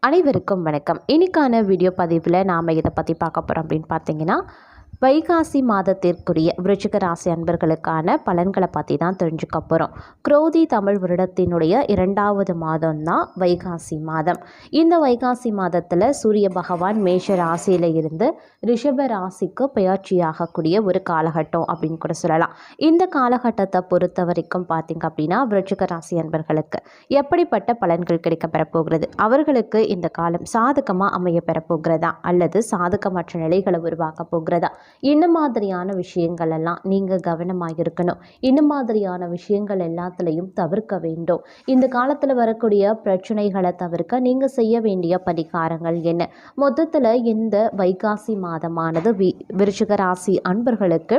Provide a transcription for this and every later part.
அனைவருக்கும் வணக்கம். இன்னைக்கான வீடியோ பதிவில் நாம் இதை பற்றி பார்க்க போகிறோம் அப்படின்னு பார்த்தீங்கன்னா, வைகாசி மாதத்திற்குரிய விருச்சிக ராசி அன்பர்களுக்கான பலன்களை பற்றி தான் தெரிஞ்சுக்க போகிறோம். குரோதி தமிழ் வருடத்தினுடைய 2வது மாதம் தான் வைகாசி மாதம். இந்த வைகாசி மாதத்தில் சூரிய பகவான் மேஷ ராசியில் இருந்து ரிஷப ராசிக்கு பெயர்ச்சியாகக்கூடிய ஒரு காலகட்டம் அப்படின்னு கூட சொல்லலாம். இந்த காலகட்டத்தை பொறுத்த வரைக்கும் பார்த்திங்க அப்படின்னா, விருச்சிக ராசி அன்பர்களுக்கு எப்படிப்பட்ட பலன்கள் கிடைக்க பெறப்போகிறது, அவர்களுக்கு இந்த காலம் சாதகமாக அமைய பெறப்போகிறதா அல்லது சாதகமற்ற நிலைகளை உருவாக்க போகிறதா, இந்த மாதிரியான விஷயங்கள் எல்லாம் நீங்கள் கவனமாக இருக்கணும். இந்த மாதிரியான விஷயங்கள் எல்லாத்துலேயும் தவிர்க்க வேண்டும். இந்த காலத்தில் வரக்கூடிய பிரச்சனைகளை தவிர்க்க நீங்கள் செய்ய வேண்டிய பரிகாரங்கள் என்ன? மொத்தத்தில் இந்த வைகாசி மாதமானது விருச்சிக ராசி அன்பர்களுக்கு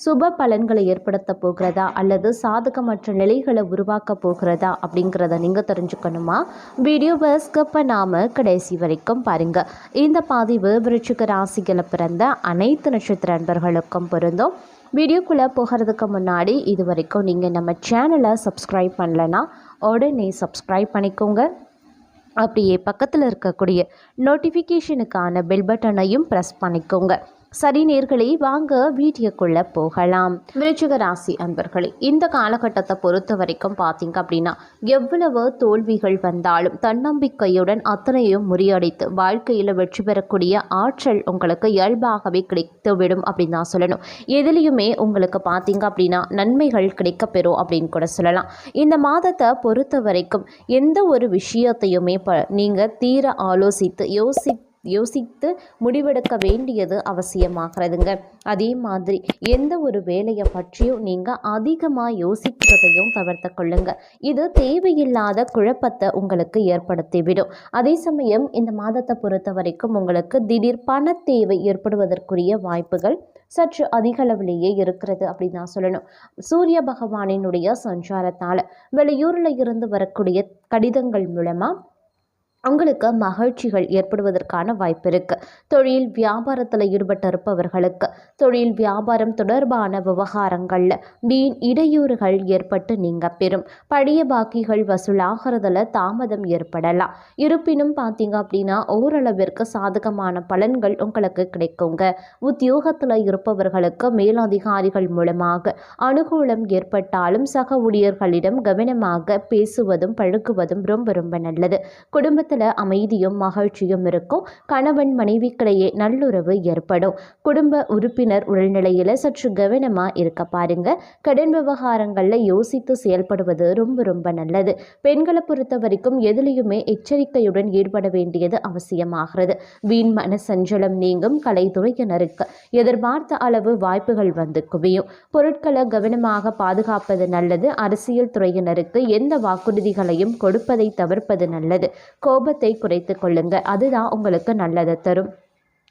சுப பலன்களை ஏற்படுத்த போகிறதா அல்லது சாதகமற்ற நிலைகளை உருவாக்க போகிறதா அப்படிங்கிறத நீங்கள் தெரிஞ்சுக்கணுமா? வீடியோவை ஸ்கிப் பண்ணாமல் கடைசி வரைக்கும் பாருங்கள். இந்த பதிவு விருச்சிக ராசிகளை பிறந்த அனைத்து நட்சத்திர அன்பர்களுக்கும் பொருந்தும். வீடியோக்குள்ளே போகிறதுக்கு முன்னாடி இது வரைக்கும் நீங்கள் நம்ம சேனலை சப்ஸ்கிரைப் பண்ணலைன்னா உடனே சப்ஸ்கிரைப் பண்ணிக்கோங்க. அப்படியே பக்கத்தில் இருக்கக்கூடிய நோட்டிஃபிகேஷனுக்கான பெல் பட்டனையும் ப்ரெஸ் பண்ணிக்கோங்க. சரி நேர்களே, வாங்க வீடியோக்குள்ளே போகலாம். விருச்சிக ராசி அன்பர்களே, இந்த காலகட்டத்தை பொறுத்த வரைக்கும் பார்த்தீங்க அப்படின்னா, எவ்வளவு தோல்விகள் வந்தாலும் தன்னம்பிக்கையுடன் அத்தனையும் முறியடித்து வாழ்க்கையில் வெற்றி பெறக்கூடிய ஆற்றல் உங்களுக்கு இயல்பாகவே கிடைத்துவிடும் அப்படின்னு தான் சொல்லணும். எதுலேயுமே உங்களுக்கு பார்த்தீங்க அப்படின்னா நன்மைகள் கிடைக்கப்பெறும் அப்படின்னு கூட சொல்லலாம். இந்த மாதத்தை பொறுத்த வரைக்கும் எந்த ஒரு விஷயத்தையுமே நீங்கள் தீர யோசித்து முடிவெடுக்க வேண்டியது அவசியமாகிறதுங்க. அதே மாதிரி எந்த ஒரு வேலையை பற்றியும் நீங்கள் அதிகமாக யோசிக்கிறதையும் தவிர்த்து கொள்ளுங்க. இது தேவையில்லாத குழப்பத்தை உங்களுக்கு ஏற்படுத்திவிடும். அதே சமயம் இந்த மாதத்தை பொறுத்த வரைக்கும் உங்களுக்கு திடீர் பண தேவை ஏற்படுவதற்குரிய வாய்ப்புகள் சற்று அதிக அளவிலேயே இருக்கிறது அப்படின்னு தான் சொல்லணும். சூரிய பகவானினுடைய சஞ்சாரத்தால் வெளியூரில் இருந்து வரக்கூடிய கடிதங்கள் மூலமாக உங்களுக்கு மகிழ்ச்சிகள் ஏற்படுவதற்கான வாய்ப்பு இருக்குது. தொழில் வியாபாரத்தில் ஈடுபட்டிருப்பவர்களுக்கு தொழில் வியாபாரம் தொடர்பான விவகாரங்களில் வீண் இடையூறுகள் ஏற்பட்டு நீங்கள் பெறும். பழைய பாக்கிகள் வசூலாகிறதுல தாமதம் ஏற்படலாம். இருப்பினும் பார்த்தீங்க அப்படின்னா ஓரளவிற்கு சாதகமான பலன்கள் உங்களுக்கு கிடைக்குங்க. உத்தியோகத்தில் இருப்பவர்களுக்கு மேலதிகாரிகள் மூலமாக அனுகூலம் ஏற்பட்டாலும் சக ஊழியர்களிடம் கவனமாக பேசுவதும் பழகுவதும் ரொம்ப ரொம்ப நல்லது. குடும்ப அமைதியும் மகிழ்ச்சியும் இருக்கும். கணவன் மனைவிக்கிடையே நல்லுறவு ஏற்படும். குடும்ப உறுப்பினர் உடல்நிலையில சற்று கவனமா இருக்க பாருங்க. கடன் விவகாரங்கள்ல யோசித்து செயல்படுவது ரொம்ப ரொம்ப நல்லது. பெண்களை பொறுத்த வரைக்கும் எதிலையுமே எச்சரிக்கையுடன் ஈடுபட வேண்டியது அவசியமாகிறது. வீண் மன சஞ்சலம் நீங்கும். கலைத்துறையினருக்கு எதிர்பார்த்த அளவு வாய்ப்புகள் வந்து குவியும். பொருட்களை கவனமாக பாதுகாப்பது நல்லது. அரசியல் துறையினருக்கு எந்த வாக்குறுதிகளையும் கொடுப்பதை தவிர்ப்பது நல்லது. கோபத்தை குறைத்து கொள்ளுங்க, அதுதான் உங்களுக்கு நல்லதை தரும்.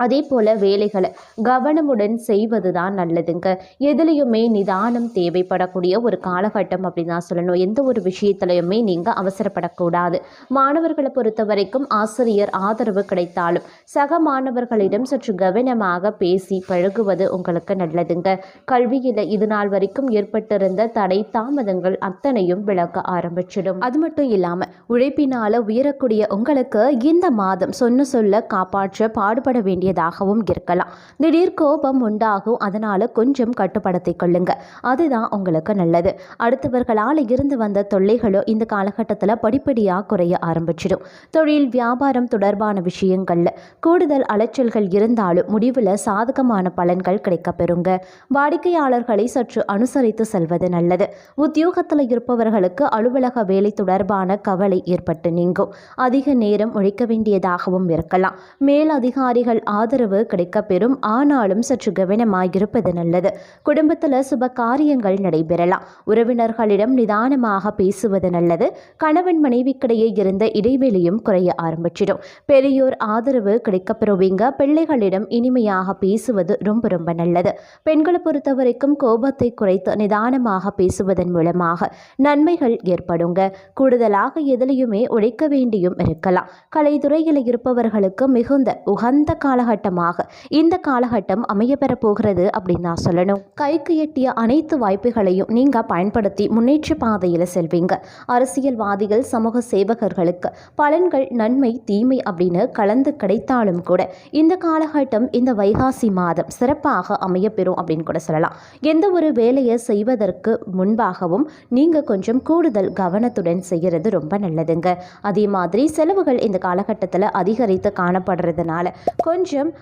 அதே போல் வேலைகளை கவனமுடன் செய்வது தான் நல்லதுங்க. எதுலேயுமே நிதானம் தேவைப்படக்கூடிய ஒரு காலகட்டம் அப்படின்னு தான் சொல்லணும். எந்த ஒரு விஷயத்துலையுமே நீங்கள் அவசரப்படக்கூடாது. மாணவர்களை பொறுத்த வரைக்கும் ஆசிரியர் ஆதரவு கிடைத்தாலும் சக மாணவர்களிடம் சற்று கவனமாக பேசி பழகுவது உங்களுக்கு நல்லதுங்க. கல்வியில் இது நாள் வரைக்கும் ஏற்பட்டிருந்த தடை தாமதங்கள் அத்தனையும் விளக்க ஆரம்பிச்சிடும். அது மட்டும் இல்லாமல் உழைப்பினால் உயரக்கூடிய உங்களுக்கு இந்த மாதம் சொல்ல காப்பாற்ற பாடுபட வேண்டிய தாகவும் இருக்கலாம். திடீர் கோபம் உண்டாகும். அதனால கொஞ்சம் கட்டுப்படுத்திக் கொள்ளுங்க, அதுதான் உங்களுக்கு நல்லது. அடுத்தவர்களால் இருந்து வந்த தொல்லைகளோ இந்த காலகட்டத்தில் படிப்படியாக குறைய ஆரம்பிச்சிடும். தொழில் வியாபாரம் தொடர்பான விஷயங்கள்ல கூடுதல் அலைச்சல்கள் இருந்தாலும் முடிவில் சாதகமான பலன்கள் கிடைக்கப்பெறுங்க. வாடிக்கையாளர்களை சற்று அனுசரித்து செல்வது நல்லது. உத்தியோகத்தில் இருப்பவர்களுக்கு அலுவலக வேலை தொடர்பான கவலை ஏற்பட்டு நீங்கும். அதிக நேரம் உழைக்க வேண்டியதாகவும் இருக்கலாம். மேல் அதிகாரிகள் ஆதரவு கிடைக்கப்பெறும். ஆனாலும் சற்று கவனமாயிருப்பது நல்லது. குடும்பத்தில் சுப காரியங்கள் நடைபெறலாம். உறவினர்களிடம் நிதானமாக பேசுவது நல்லது. கணவன் மனைவிக்கிடையே இருந்த இடைவெளியும் குறைய ஆரம்பிச்சிடும். பெரியோர் ஆதரவு கிடைக்கப்பெறுவீங்க. பிள்ளைகளிடம் இனிமையாக பேசுவது ரொம்ப ரொம்ப நல்லது. பெண்களை பொறுத்த வரைக்கும் கோபத்தை குறைத்து நிதானமாக பேசுவதன் மூலமாக நன்மைகள் ஏற்படுங்க. கூடுதலாக எதிலையுமே உழைக்க வேண்டியும் இருக்கலாம். கலைத்துறையில் இருப்பவர்களுக்கு மிகுந்த உகந்த கால காலகட்டமாக இந்த காலகட்டம் அமையப்பெற போகிறது அப்படின்னு நான் சொல்லணும். கைக்கு எட்டிய அனைத்து வாய்ப்புகளையும் நீங்கள் பயன்படுத்தி முன்னேற்ற பாதையில் செல்வீங்க. அரசியல்வாதிகள், சமூக சேவகர்களுக்கு பலன்கள் நன்மை தீமை அப்படின்னு கலந்து கிடைத்தாலும் கூட இந்த காலகட்டம், இந்த வைகாசி மாதம் சிறப்பாக அமையப்பெறும் அப்படின்னு கூட சொல்லலாம். எந்த ஒரு வேலையை செய்வதற்கு முன்பாகவும் நீங்கள் கொஞ்சம் கூடுதல் கவனத்துடன் செய்கிறது ரொம்ப நல்லதுங்க. அதே மாதிரி செலவுகள் இந்த காலகட்டத்தில் அதிகரித்து காணப்படுறதுனால கொஞ்சம்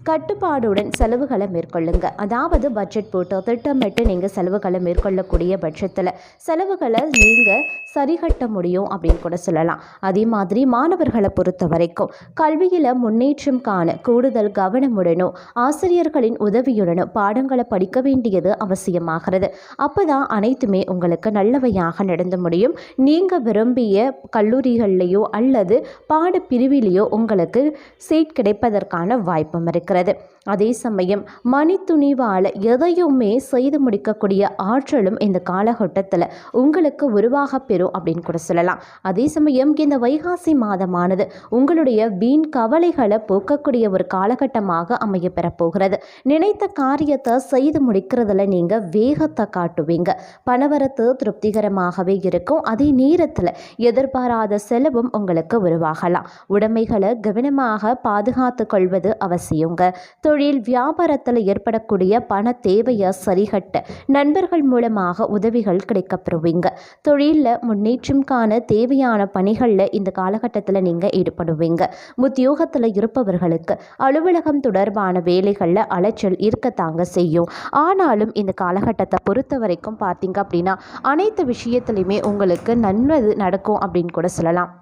கட்டுப்பாடுடன் செலவுகளை மேற்கொள்ளுங்க. அதாவது பட்ஜெட் போட்டு திட்டமிட்டு நீங்கள் செலவுகளை மேற்கொள்ளக்கூடிய பட்சத்தில் செலவுகளை நீங்கள் சரிகட்ட முடியும் அப்படின்னு கூட சொல்லலாம். அதே மாதிரி மாணவர்களை பொறுத்த வரைக்கும் கல்வியில் முன்னேற்றம் காண கூடுதல் கவனமுடனும் ஆசிரியர்களின் உதவியுடனும் பாடங்களை படிக்க வேண்டியது அவசியமாகிறது. அப்போ தான் அனைத்துமே உங்களுக்கு நல்லவையாக நடந்து முடியும். நீங்கள் விரும்பிய கல்லூரிகள்லேயோ அல்லது பாடப்பிரிவிலேயோ உங்களுக்கு சீட் கிடைப்பதற்கான வாய்ப்பும் இருக்கிறது. அதே சமயம் மணித்துணிவால் எதையுமே செய்து முடிக்கக்கூடிய ஆற்றலும் இந்த காலகட்டத்தில் உங்களுக்கு உருவாக பெறும் அப்படின்னு கூட சொல்லலாம். அதே சமயம் இந்த வைகாசி மாதமானது உங்களுடைய வீண் கவலைகளை போக்கக்கூடிய ஒரு காலகட்டமாக அமைய பெறப்போகிறது. நினைத்த காரியத்தை செய்து முடிக்கிறதுல நீங்கள் வேகத்தை காட்டுவீங்க. பணவரத்து திருப்திகரமாகவே இருக்கும். அதே நேரத்தில் எதிர்பாராத செலவும் உங்களுக்கு உருவாகலாம். உடைமைகளை கவனமாக பாதுகாத்து கொள்வது அவசியங்க. தொழில் வியாபாரத்தில் ஏற்படக்கூடிய பண தேவையை சரிகட்ட நண்பர்கள் மூலமாக உதவிகள் கிடைக்கப்பெறுவீங்க. தொழிலில் முன்னேற்றம் காண தேவையான பணிகளில் இந்த காலகட்டத்தில் நீங்கள் ஈடுபடுவீங்க. உத்தியோகத்தில் இருப்பவர்களுக்கு அலுவலகம் தொடர்பான வேலைகளில் அலைச்சல் இருக்கத்தாங்க செய்யும். ஆனாலும் இந்த காலகட்டத்தை பொறுத்த வரைக்கும் பார்த்தீங்க அப்படின்னா அனைத்து விஷயத்துலையுமே உங்களுக்கு நல்லது நடக்கும் அப்படின்னு கூட சொல்லலாம்.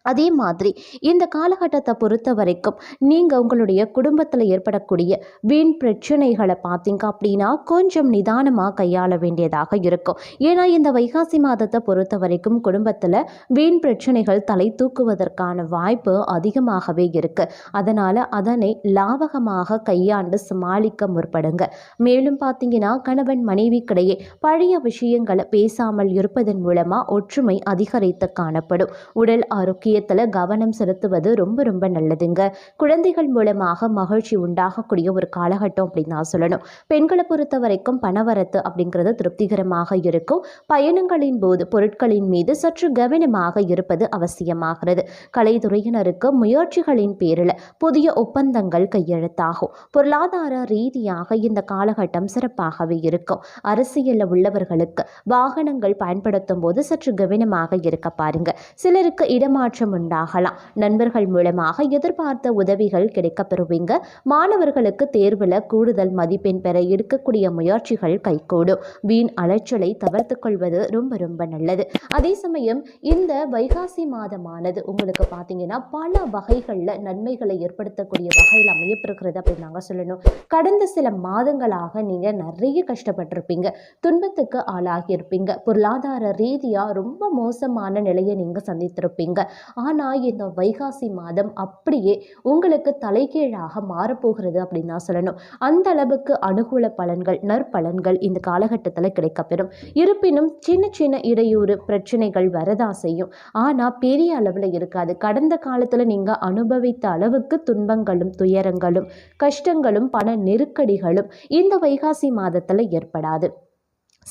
அதே மாதிரி இந்த காலகட்டத்தை பொறுத்த வரைக்கும் நீங்கள் உங்களுடைய குடும்பத்தில் ஏற்படக்கூடிய வீண் பிரச்சனைகளை பார்த்தீங்க அப்படின்னா கொஞ்சம் நிதானமாக கையாள வேண்டியதாக இருக்கும். ஏன்னா இந்த வைகாசி மாதத்தை பொறுத்த வரைக்கும் குடும்பத்தில் வீண் பிரச்சனைகள் தலை தூக்குவதற்கான வாய்ப்பு அதிகமாகவே இருக்குது. அதனால் அதனை லாபகமாக கையாண்டு சமாளிக்க முற்படுங்க. மேலும் பார்த்தீங்கன்னா கணவன் மனைவிக்கிடையே பழைய விஷயங்களை பேசாமல் இருப்பதன் மூலமாக ஒற்றுமை அதிகரித்து காணப்படும். உடல் ஆரோக்கியத்தில் கவனம் செலுத்துவது ரொம்ப ரொம்ப நல்லதுங்க. குழந்தைகள் மூலமாக மகிழ்ச்சி உண்டாகக்கூடிய ஒரு காலகட்டம் அப்படின்னு நான் சொல்லணும். பெண்களை பொறுத்த வரைக்கும் பணவரத்து அப்படிங்கிறது திருப்திகரமாக இருக்கும். பயணங்களின் போது பொருட்களின் மீது சற்று கவனமாக இருப்பது அவசியமாகிறது. கலைத்துறையினருக்கு முயற்சிகளின் பேரில் புதிய ஒப்பந்தங்கள் கையெழுத்தாகும். பொருளாதார ரீதியாக இந்த காலகட்டம் சிறப்பாகவே இருக்கும். அரசியலில் உள்ளவர்களுக்கு வாகனங்கள் பயன்படுத்தும் போது சற்று கவனமாக இருக்க பாருங்க. சிலருக்கு இடமாற்றம் உண்டாகலாம். நண்பர்கள் மூலமாக எதிர்பார்த்த உதவிகள் கிடைக்கப்பெறுவீங்க. மாணவர்களுக்கு தேர்வில் கூடுதல் மதிப்பெண் பெற எடுக்கக்கூடிய முயற்சிகள் கைகூடும். வீண் அலைச்சலை தவிர்த்து கொள்வது ரொம்ப ரொம்ப நல்லது. அதே சமயம் இந்த வைகாசி மாதமானது உங்களுக்கு பார்த்தீங்கன்னா பல வகைகளில் நன்மைகளை ஏற்படுத்தக்கூடிய வகையில் அமையப்பெறுகிறது அப்படின்னு நாங்கள் சொல்லணும். கடந்த சில மாதங்களாக நீங்கள் நிறைய கஷ்டப்பட்டிருப்பீங்க, துன்பத்துக்கு ஆளாகியிருப்பீங்க, பொருளாதார ரீதியாக ரொம்ப மோசமான நிலையை நீங்கள் சந்தித்திருப்பீங்க. ஆனால் இந்த வைகாசி மாதம் அப்படியே உங்களுக்கு தலைகீழாக மாறப்போகிறது அப்படின்னு நான் சொல்லணும். அந்த அளவுக்கு அனுகூல பலன்கள், நற்பலன்கள் இந்த காலகட்டத்தில் கிடைக்கப்பெறும். இருப்பினும் சின்ன சின்ன இடையூறு பிரச்சனைகள் வரதா செய்யும். ஆனால் பெரிய அளவில் இருக்காது. கடந்த காலத்தில் நீங்கள் அனுபவித்த அளவுக்கு துன்பங்களும் துயரங்களும் கஷ்டங்களும் பண நெருக்கடிகளும் இந்த வைகாசி மாதத்தில் ஏற்படாது.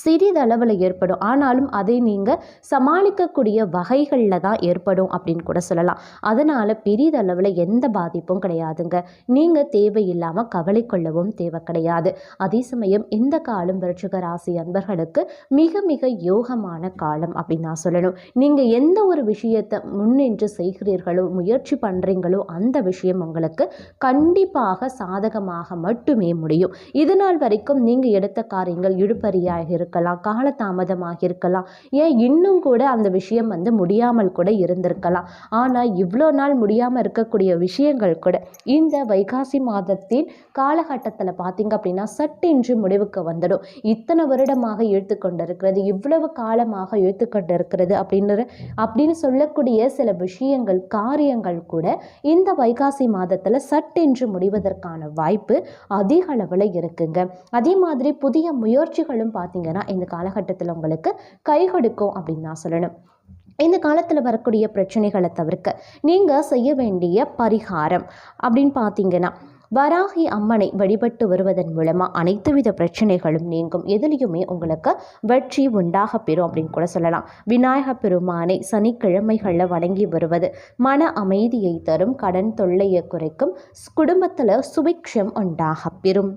சிறிதளவில் ஏற்படும். ஆனாலும் அதை நீங்கள் சமாளிக்கக்கூடிய வகைகளில் தான் ஏற்படும் அப்படின்னு கூட சொல்லலாம். அதனால் பெரிதளவில் எந்த பாதிப்பும் கிடையாதுங்க. நீங்கள் தேவையில்லாமல் கவலை கொள்ளவும் தேவை கிடையாது. அதே சமயம் இந்த காலம் விருச்சிக ராசி அன்பர்களுக்கு மிக மிக யோகமான காலம் அப்படின்னு நான் சொல்லணும். நீங்கள் எந்த ஒரு விஷயத்தை முன்னின்று செய்கிறீர்களோ, முயற்சி பண்ணுறீங்களோ அந்த விஷயம் உங்களுக்கு கண்டிப்பாக சாதகமாக மட்டுமே முடியும். இதனால் வரைக்கும் நீங்கள் எடுத்த காரியங்கள் இழுபறியாக இருக்கலாம், காலதாமதமாக இருக்கலாம், ஏன் இன்னும் கூட அந்த விஷயம் முடியாமல் கூட இருந்திருக்கலாம். ஆனால் இவ்வளோ நாள் முடியாமல் இருக்கக்கூடிய விஷயங்கள் கூட இந்த வைகாசி மாதத்தின் காலகட்டத்தில் பார்த்தீங்க அப்படின்னா சட்டென்று முடிவுக்கு வந்துடும். இத்தனை வருடமாக இழுத்து கொண்டிருக்கிறது, இவ்வளவு காலமாக இழுத்து கொண்டிருக்கிறது அப்படின்னு சொல்லக்கூடிய சில விஷயங்கள், காரியங்கள் கூட இந்த வைகாசி மாதத்தில் சட்டென்று முடிவதற்கான வாய்ப்பு அதிக அளவில் இருக்குங்க. அதே மாதிரி புதிய முயற்சிகளும் பார்த்தீங்கன்னா இந்த காலகட்டத்தில் உங்களுக்கு கை கொடுக்கும் அப்படின்னு நான் சொல்லணும். இந்த காலத்தில் வரக்கூடிய பிரச்சனைகளை தவிர்க்க நீங்கள் செய்ய வேண்டிய பரிகாரம் அப்படின்னு பார்த்தீங்கன்னா வராகி அம்மனை வழிபட்டு வருவதன் மூலமாக அனைத்து வித பிரச்சனைகளும் நீங்கும், எதுலேயுமே உங்களுக்கு வெற்றி உண்டாக பெறும் அப்படின்னு கூட சொல்லலாம். விநாயக பெருமானை சனிக்கிழமைகளில் வணங்கி வருவது மன அமைதியை தரும், கடன் தொல்லையை குறைக்கும், குடும்பத்தில் சுபிக்ஷம் உண்டாக பெறும்.